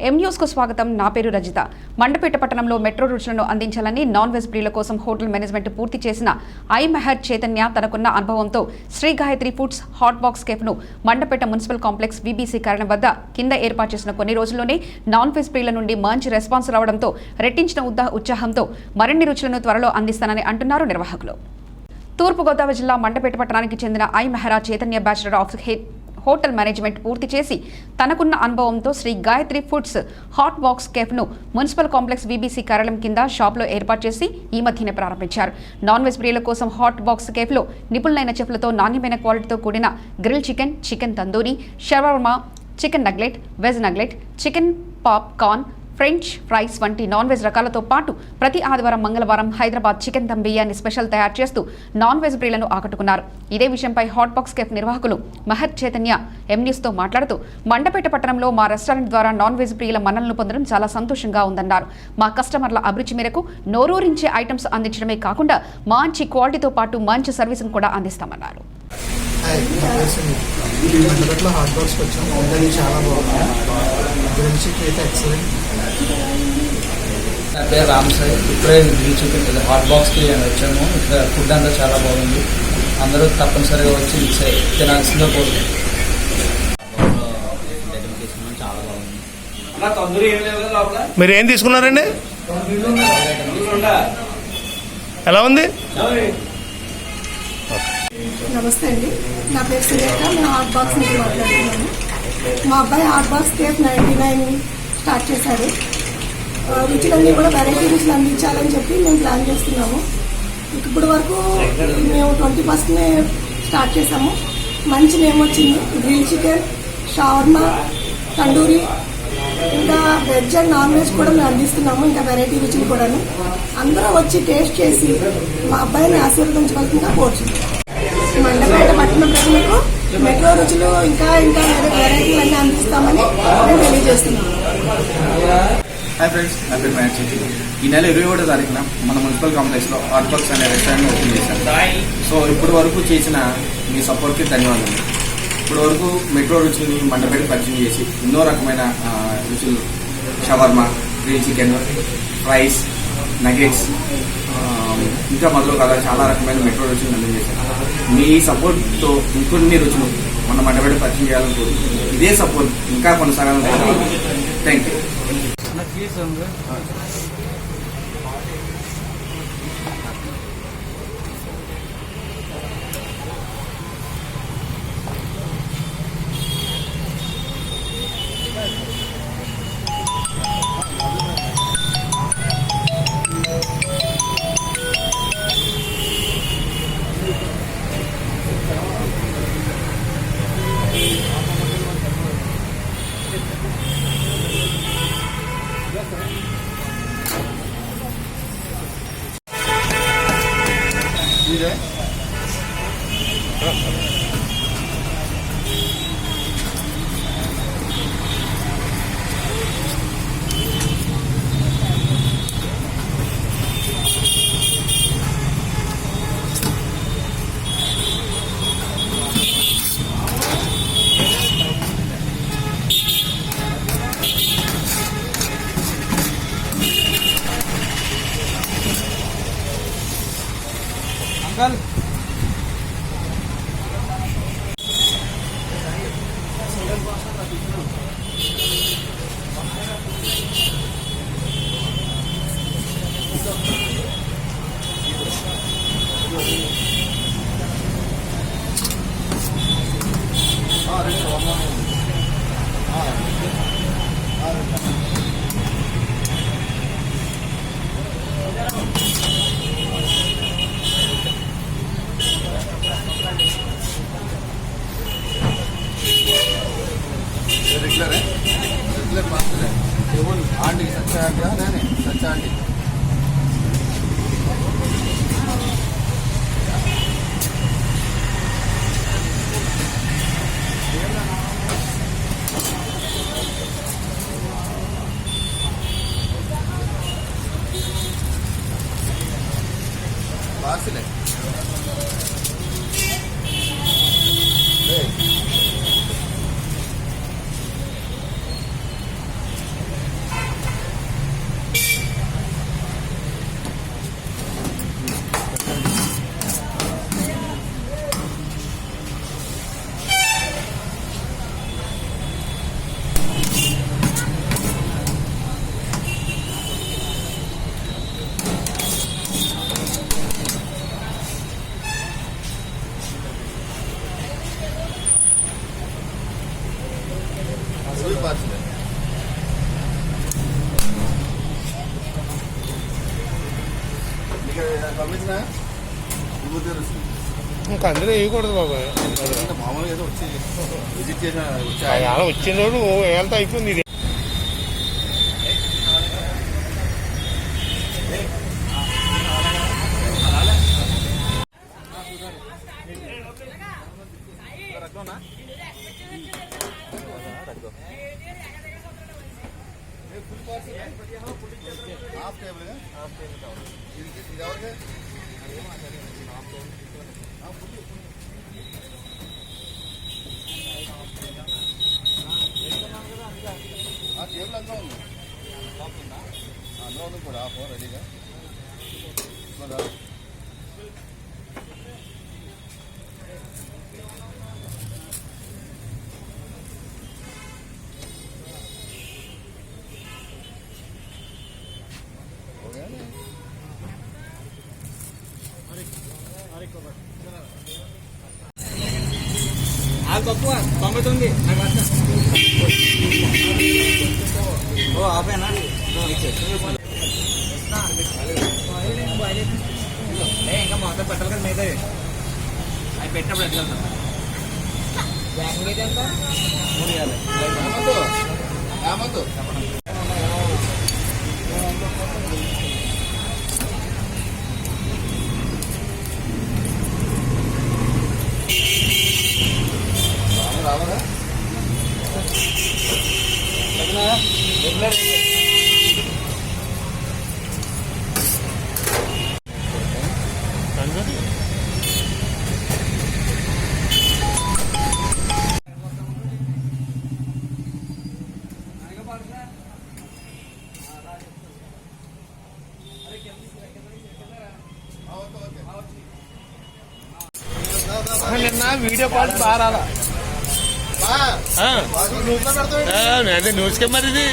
M news కు స్వాగతం. నా పేరు రజిత. మండపేట పట్టణంలో మెట్రో రుచులను అందించాలని నాన్ వెజ్ ప్రియుల కోసం హోటల్ మేనేజ్మెంట్ పూర్తి చేసిన ఐ మెహర్ చైతన్య తనకున్న అనుభవంతో Sri Gayatri foods hot box cafe ను మండపేట మున్సిపల్ కాంప్లెక్స్ BBC కార్యాలయం వద్ద కింద ఏర్పాటు చేసిన కొన్ని రోజుల్లోనే నాన్ వెజ్ ప్రియుల నుండి మంచి రెస్పాన్స్ రావడంతో రెట్టించిన ఉత్సాహంతో మరిన్ని రుచులను త్వరలో అందిస్తానని అంటున్నారు నిర్వాహకులు. తూర్పుగోదావరి జిల్లా మండపేట పట్టణానికి చెందిన I Mehra Chaitanya bachelor of hotel management పూర్తి చేసి తనకున్న అనుభవంతో Sri Gayatri foods hot box కేఫ్ను మున్సిపల్ కాంప్లెక్స్ BBC కార్యాలయం కింద షాప్లో ఏర్పాటు చేసి ఈ మధ్యనే ప్రారంభించారు. నాన్ వెజ్ ప్రియుల కోసం హాట్ బాక్స్ కేఫ్లో నిపుణులైన చెఫ్లతో నాణ్యమైన క్వాలిటీతో కూడిన grill chicken, chicken tandoori, shawarma, chicken nugget, veg nugget, chicken popcorn, French fries వంటి నాన్ వెజ్ రకాలతో పాటు ప్రతి ఆదివారం, మంగళవారం హైదరాబాద్ చికెన్ దమ్ బిర్యానీ స్పెషల్ తయారు చేస్తూ నాన్ వెజ్ ప్రియులను ఆకట్టుకున్నారు. ఇదే విషయంపై హాట్ బాక్స్ కేఫ్ నిర్వాహకులు మహర్ చైతన్య ఎం న్యూస్ తో మాట్లాడుతూ మండపేట పట్టణంలో మా రెస్టారెంట్ ద్వారా నాన్ వెజ్ ప్రియుల మన్ననలు పొందడం చాలా సంతోషంగా ఉందన్నారు. మా కస్టమర్ల అభిరుచి మేరకు నోరూరించే ఐటమ్స్ అందించడమే కాకుండా మంచి క్వాలిటీతో పాటు మంచి సర్వీస్ను కూడా అందిస్తామన్నారు. మండపేటలో హాట్ బాక్స్ వచ్చాము. అందరికీ చాలా బాగుంది. గురించి అయితే ఎక్సలెంట్. నా పేరు రామ్ సార్. ఇప్పుడే గ్రిల్ చికెన్ హాట్ బాక్స్కి వచ్చాము. ఇక్కడ ఫుడ్ అంతా చాలా బాగుంది. అందరూ తప్పనిసరిగా వచ్చి తినాల్సిందో కోరుకుంటున్నాం. చాలా బాగుంది. మీరు ఏం తీసుకున్నారండి? ఎలా ఉంది? నమస్తే అండి, నా పేరు సురేఖ. నేను హాట్ బాక్స్ నుంచి మాట్లాడుతున్నాను. మా అబ్బాయి హాట్ బాక్స్ కేఫ్ 99 స్టార్ట్ చేశాడు. రుచులన్నీ కూడా వెరైటీ రుచులు అందించాలని చెప్పి మేము ప్లాన్ చేస్తున్నాము. ఇప్పటి వరకు మేము 21st స్టార్ట్ చేసాము. మంచి నేమ్ వచ్చింది. గ్రిల్ చికెన్, షవర్మా, తండూరి, ఇంకా వెజ్ అండ్ నాన్ వెజ్ కూడా మేము అందిస్తున్నాము. ఇంకా వెరైటీ రుచులు కూడాను. అందరూ వచ్చి టేస్ట్ చేసి మా అబ్బాయిని ఆశీర్వదించవలసిందిగా కోరుచున్నాం. మండపేట పట్టణ ప్రజలకు మెట్రో రుచులు ఇంకా వెరైటీలు అన్నీ అందిస్తామని మేము తెలియజేస్తున్నాం. హాయ్ ఫ్రెండ్స్, నా పేరు మ్యాచ్. ఈ నెల 21వ తారీఖున మన మున్సిపల్ కాంప్లెక్స్లో హాట్ బాక్స్ అనే రెస్టారెంట్ ఓపెన్ చేశాను. సో ఇప్పటి వరకు చేసిన మీ సపోర్ట్కి ధన్యవాదాలు. ఇప్పటి వరకు మెట్రో రుచులని మండపేట పరిచయం చేసి ఎన్నో రకమైన రుచులు, shawarma, grill chicken, fries, nuggets, ఇంకా మొదలు కదా చాలా రకమైన మెట్రో రుచులు అందజేశారు. మీ సపోర్ట్తో ఇంకొన్ని రుచులు మన మండపేట పరిచయం చేయాలని కోరుకుంటున్నాను. ఇదే సపోర్ట్ ఇంకా కొనసాగాలని కోరుకుంటున్నాను. Thank you. Uncle regular master है केवल आंटी सच्चा आंटी नहीं सच्चा आंटी पार्सल है ఇంకా అందులో వేయకూడదు బాబాయ్. మామూలుగా ఏదో వచ్చి విజిట్ చేసిన అలా వచ్చిన రోజు వెళ్తా అయిపోయింది ఇది. టేబుల్ అందులో ఉంది, అందులో ఉంది కూడా ఆఫ్ రెడీగా. తక్కువ 99 ఆపేనా ఇంకా మొత్తం పెట్టాలి కదా మీద అవి పెట్టినప్పుడు ఎట్లా బ్యాగ్ ఎంత 3 రావాలా నిన్న వీడియో కాల్ బాగా రాలా. అదే న్యూస్కే మరి ఇది.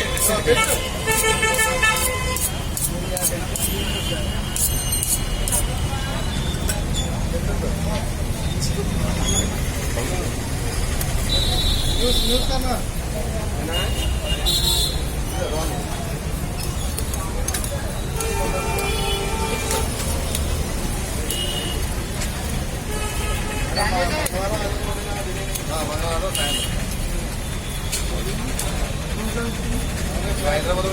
న్యూస్ కన్నా హైదరాబాద్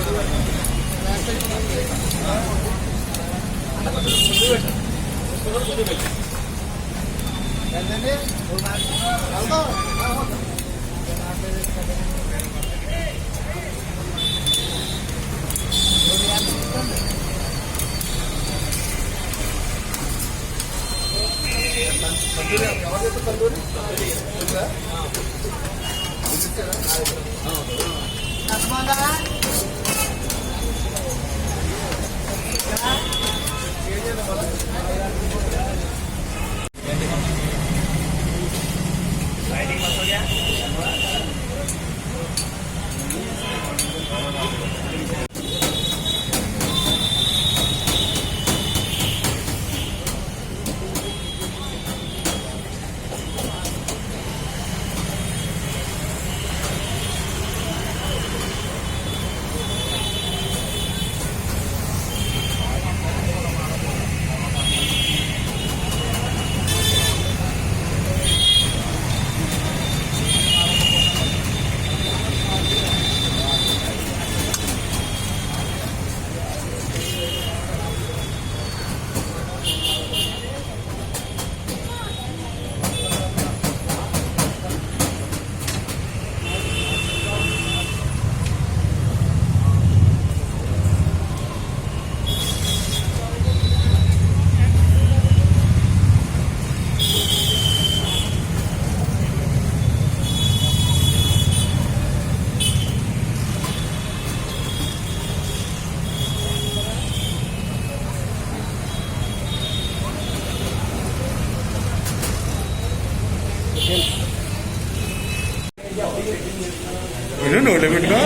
నోట్లో పెట్టుకో.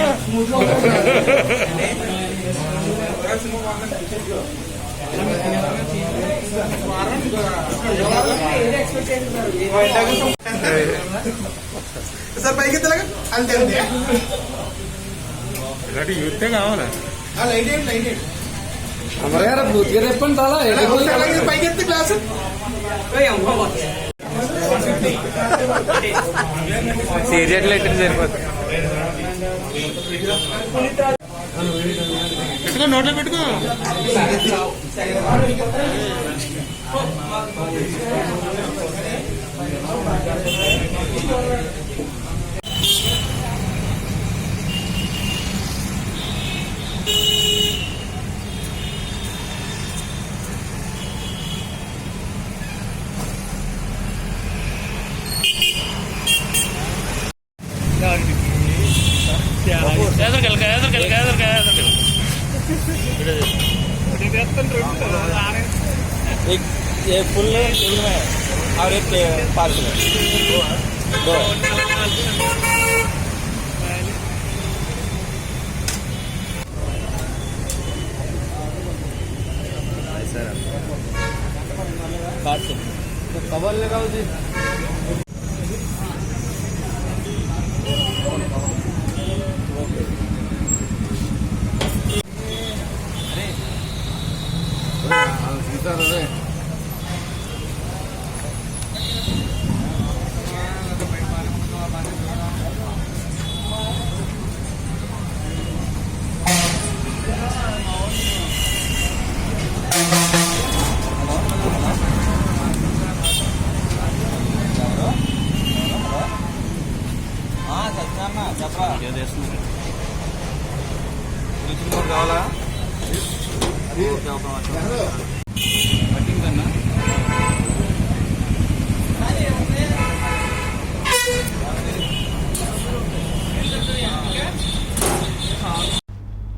సార్ పైకి ఎత్తలాగా అంతే అంతే ఇలాంటి యూతే కావాలా? లైట్ ఏంటి లైట్ ఏంటి అమరగారు పూర్తిగా చెప్పండి అలా పైకెత్తి గ్లాస్ సీరియట్లు ఎట్టి సరిపోతుంది పెట్టుకో నోట్లో పెట్టుకో एक फुल टेबल में और एक पार्सल दो पार्सल तो कवर लगाओ जी కావాలా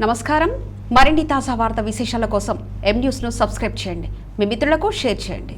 నమస్కారం. మరిన్ని తాజా వార్త విశేషాల కోసం ఎం న్యూస్ను సబ్స్క్రైబ్ చేయండి. మీ మిత్రులకు షేర్ చేయండి.